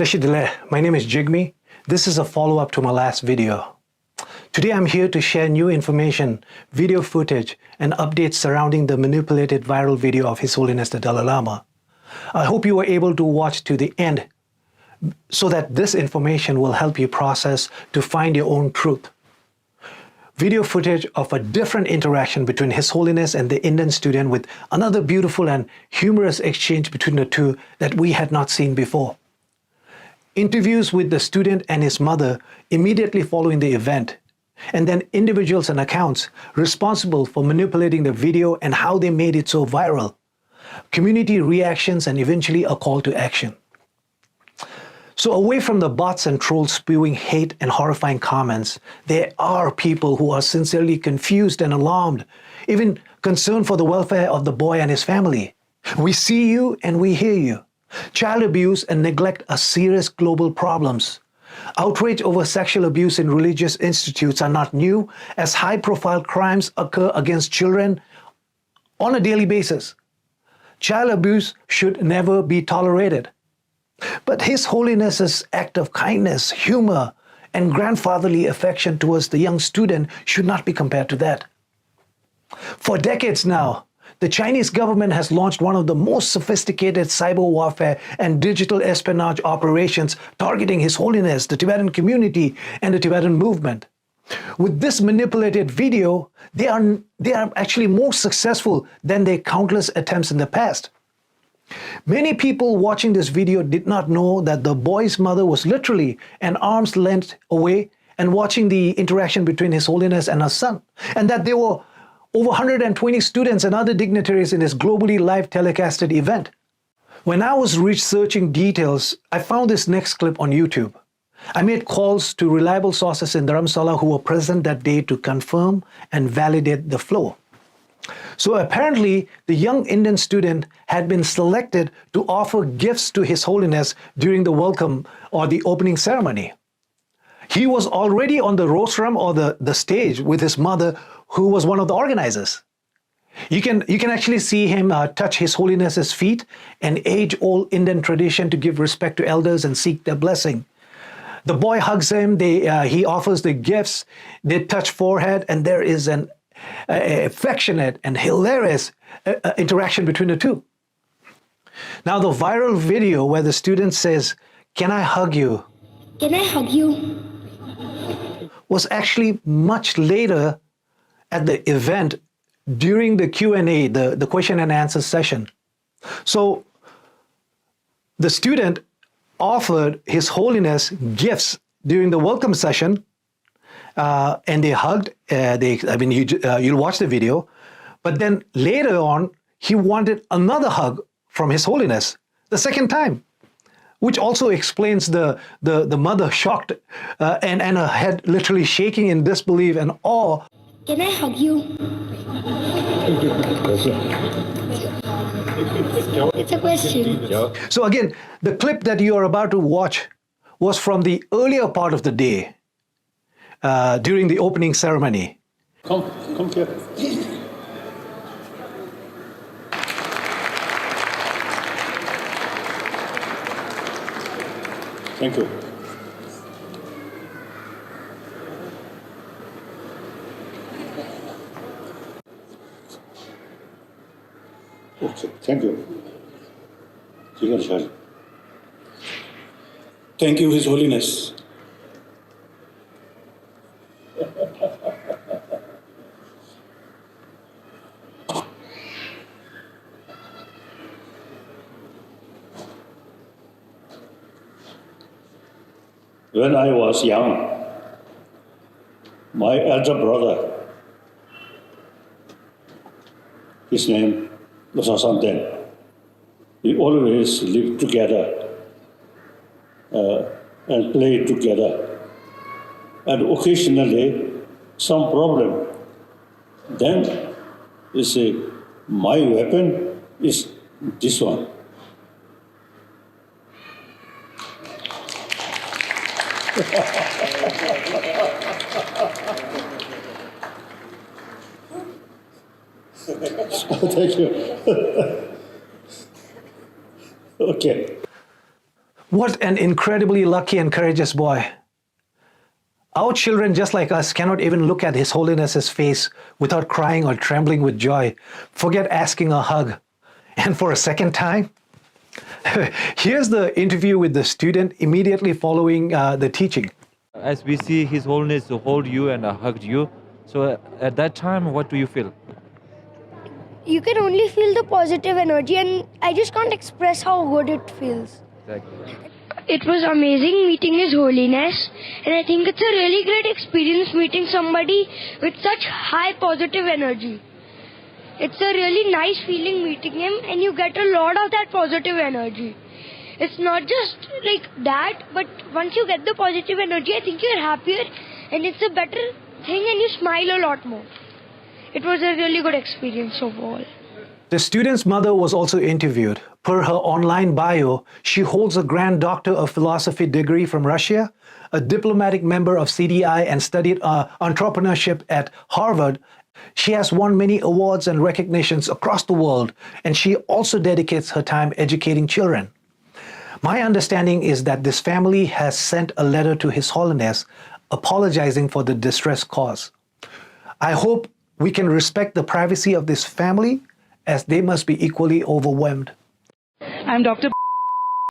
Tashidile, my name is Jigme. This is a follow-up to my last video. Today I'm here to share new information, video footage, and updates surrounding the manipulated viral video of His Holiness the Dalai Lama. I hope you were able to watch to the end so that this information will help you process to find your own truth. Video footage of a different interaction between His Holiness and the Indian student with another beautiful and humorous exchange between the two that we had not seen before. Interviews with the student and his mother immediately following the event, and then individuals and accounts responsible for manipulating the video and how they made it so viral. Community reactions and eventually a call to action. So away from the bots and trolls spewing hate and horrifying comments, there are people who are sincerely confused and alarmed, even concerned for the welfare of the boy and his family. We see you and we hear you. Child abuse and neglect are serious global problems. Outrage over sexual abuse in religious institutes are not new, as high-profile crimes occur against children on a daily basis. Child abuse should never be tolerated. But His Holiness's act of kindness, humor, and grandfatherly affection towards the young student should not be compared to that. For decades now, the Chinese government has launched one of the most sophisticated cyber warfare and digital espionage operations targeting His Holiness, the Tibetan community, and the Tibetan movement. With this manipulated video, they are actually more successful than their countless attempts in the past. Many people watching this video did not know that the boy's mother was literally an arm's length away and watching the interaction between His Holiness and her son, and that there were over 120 students and other dignitaries in this globally live telecasted event. When I was researching details, I found this next clip on YouTube. I made calls to reliable sources in Dharamsala who were present that day to confirm and validate the flow. So apparently, the young Indian student had been selected to offer gifts to His Holiness during the welcome or the opening ceremony. He was already on the rostrum or the stage with his mother, who was one of the organizers. You can actually see him touch His Holiness's feet, an age-old Indian tradition to give respect to elders and seek their blessing. The boy hugs him, he offers the gifts, they touch forehead, and there is an affectionate and hilarious interaction between the two. Now the viral video where the student says, "Can I hug you?" Can I hug you? Was actually much later at the event during the Q&A, the question and answer session. So the student offered His Holiness gifts during the welcome session, and they hugged. You'll watch the video, but then later on, he wanted another hug from His Holiness, the second time, which also explains the mother shocked and her head literally shaking in disbelief and awe. Can I hug you? It's a question. So again, the clip that you are about to watch was from the earlier part of the day, during the opening ceremony. Come here. Thank you. Okay, thank you. Thank you, His Holiness. When I was young, my elder brother, his name Lobsang, we always lived together and played together. And occasionally, some problem. Then you say, my weapon is this one. Thank you. Okay. What an incredibly lucky and courageous boy. Our children, just like us, cannot even look at His Holiness's face without crying or trembling with joy. Forget asking a hug. And for a second time, here's the interview with the student immediately following the teaching. As we see His Holiness hold you and hugged you, so at that time, what do you feel? You can only feel the positive energy, and I just can't express how good it feels. Exactly. It was amazing meeting His Holiness, and I think it's a really great experience meeting somebody with such high positive energy. It's a really nice feeling meeting him, and you get a lot of that positive energy. It's not just like that, but once you get the positive energy, I think you're happier, and it's a better thing, and you smile a lot more. It was a really good experience overall. The student's mother was also interviewed. Per her online bio, she holds a Grand Doctor of Philosophy degree from Russia, a diplomatic member of CDI, and studied entrepreneurship at Harvard. She has won many awards and recognitions across the world, and she also dedicates her time educating children. My understanding is that this family has sent a letter to His Holiness apologizing for the distress caused. I hope we can respect the privacy of this family, as they must be equally overwhelmed. I'm Dr.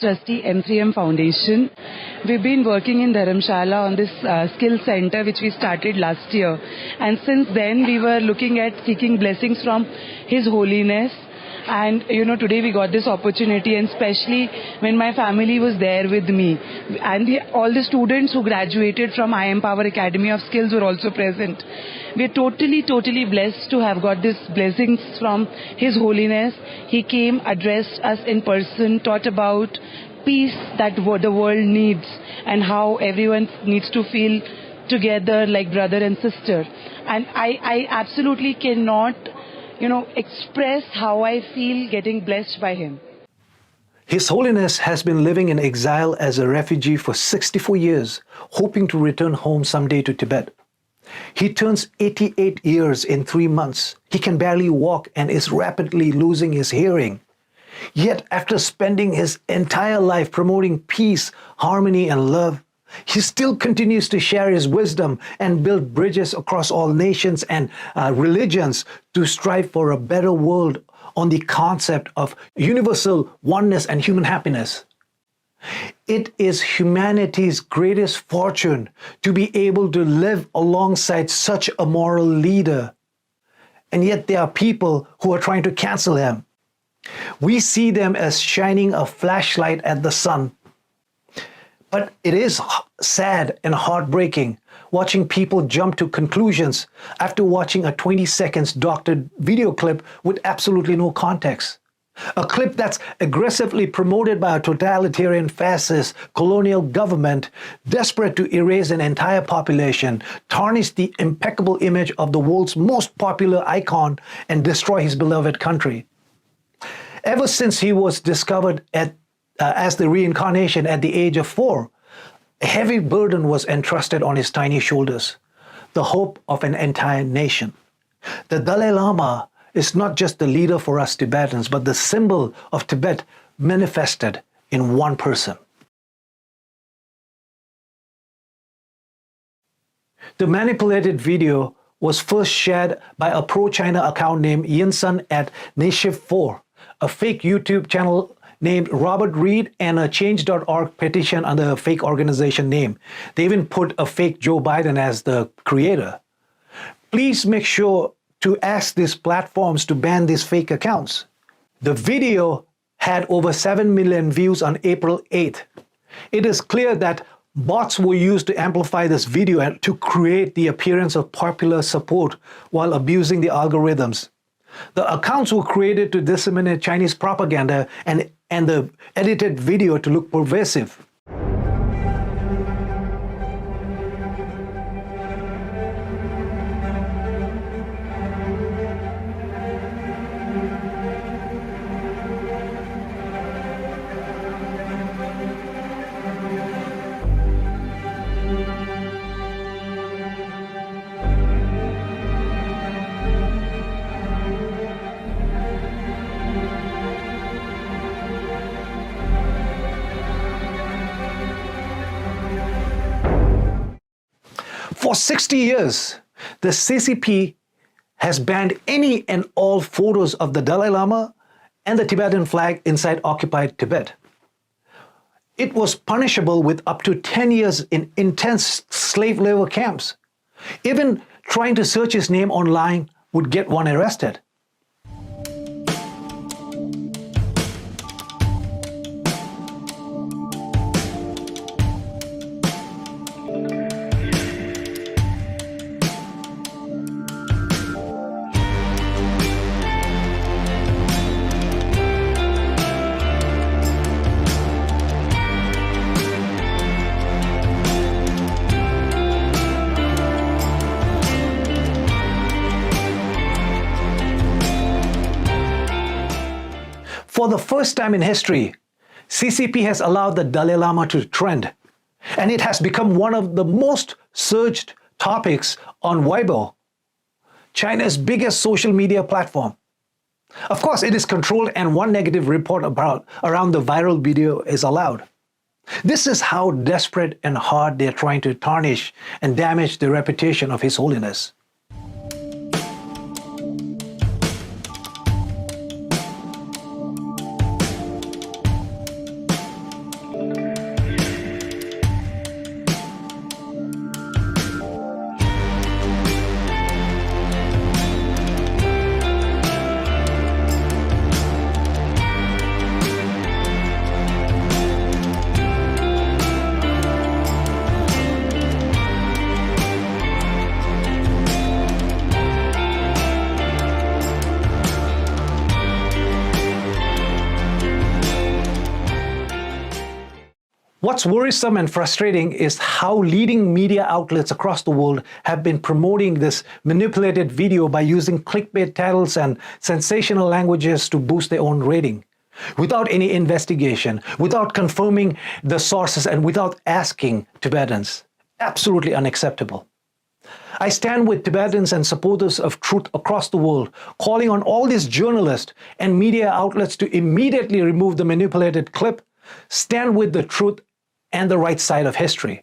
Trustee M3M Foundation. We've been working in Dharamshala on this skill center which we started last year, and since then we were looking at seeking blessings from His Holiness. And today we got this opportunity, and especially when my family was there with me, and all the students who graduated from I Empower Academy of Skills were also present. We're totally blessed to have got these blessings from His Holiness. He came, addressed us in person, taught about peace that the world needs, and how everyone needs to feel together like brother and sister. And I absolutely cannot express how I feel getting blessed by him. His Holiness has been living in exile as a refugee for 64 years, hoping to return home someday to Tibet. He turns 88 years in 3 months. He can barely walk and is rapidly losing his hearing. Yet, after spending his entire life promoting peace, harmony, and love, he still continues to share his wisdom and build bridges across all nations and religions to strive for a better world on the concept of universal oneness and human happiness. It is humanity's greatest fortune to be able to live alongside such a moral leader. And yet there are people who are trying to cancel him. We see them as shining a flashlight at the sun. But it is sad and heartbreaking watching people jump to conclusions after watching a 20 seconds doctored video clip with absolutely no context. A clip that's aggressively promoted by a totalitarian fascist colonial government desperate to erase an entire population, tarnish the impeccable image of the world's most popular icon, and destroy his beloved country. Ever since he was discovered as the reincarnation at the age of 4, a heavy burden was entrusted on his tiny shoulders, the hope of an entire nation. The Dalai Lama is not just the leader for us Tibetans, but the symbol of Tibet manifested in one person. The manipulated video was first shared by a pro-China account named Yinsun at Nation4, a fake YouTube channel named Robert Reed, and a Change.org petition under a fake organization name. They even put a fake Joe Biden as the creator. Please make sure to ask these platforms to ban these fake accounts. The video had over 7 million views on April 8th. It is clear that bots were used to amplify this video and to create the appearance of popular support while abusing the algorithms. The accounts were created to disseminate Chinese propaganda and the edited video to look pervasive. For 60 years, the CCP has banned any and all photos of the Dalai Lama and the Tibetan flag inside occupied Tibet. It was punishable with up to 10 years in intense slave labor camps. Even trying to search his name online would get one arrested. For the first time in history, CCP has allowed the Dalai Lama to trend, and it has become one of the most searched topics on Weibo, China's biggest social media platform. Of course, it is controlled, and one negative report around the viral video is allowed. This is how desperate and hard they're trying to tarnish and damage the reputation of His Holiness. What's worrisome and frustrating is how leading media outlets across the world have been promoting this manipulated video by using clickbait titles and sensational languages to boost their own rating, without any investigation, without confirming the sources, and without asking Tibetans. Absolutely unacceptable. I stand with Tibetans and supporters of truth across the world, calling on all these journalists and media outlets to immediately remove the manipulated clip, stand with the truth and the right side of history.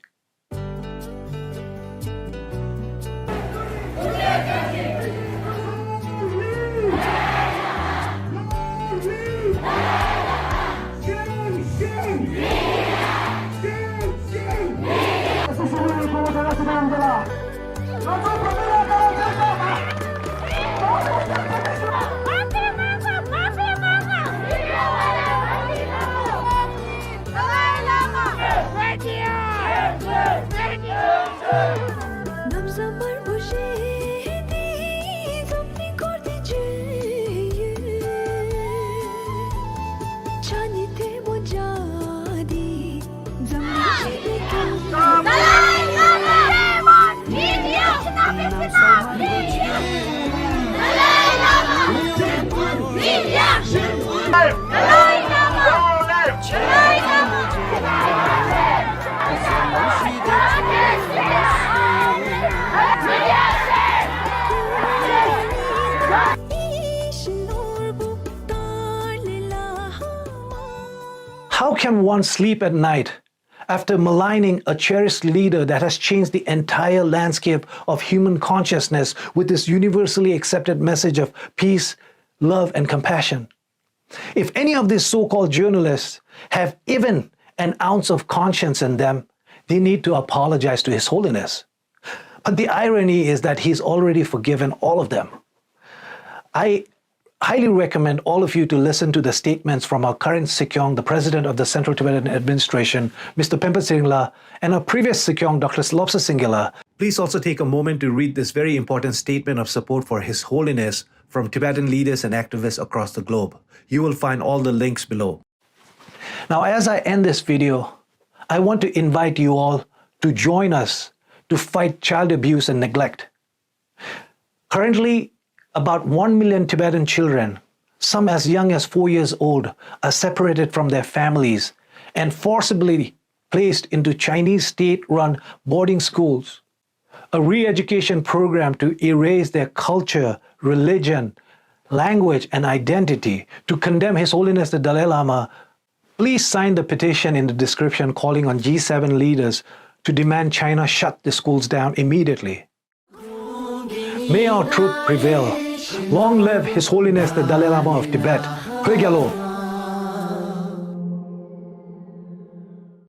How can one sleep at night after maligning a cherished leader that has changed the entire landscape of human consciousness with this universally accepted message of peace, love, and compassion? If any of these so-called journalists have even an ounce of conscience in them, they need to apologize to His Holiness. But the irony is that He's already forgiven all of them. I highly recommend all of you to listen to the statements from our current Sikyong, the President of the Central Tibetan Administration, Mr. Penpa Tsering, and our previous Sikyong, Dr. Lobsang. Please also take a moment to read this very important statement of support for His Holiness from Tibetan leaders and activists across the globe. You will find all the links below. Now, as I end this video, I want to invite you all to join us to fight child abuse and neglect. Currently, about 1 million Tibetan children, some as young as 4 years old, are separated from their families and forcibly placed into Chinese state-run boarding schools, a re-education program to erase their culture, religion, language, and identity, to condemn His Holiness the Dalai Lama. Please sign the petition in the description calling on G7 leaders to demand China shut the schools down immediately. May our truth prevail. Long live His Holiness the Dalai Lama of Tibet. Phögyalo.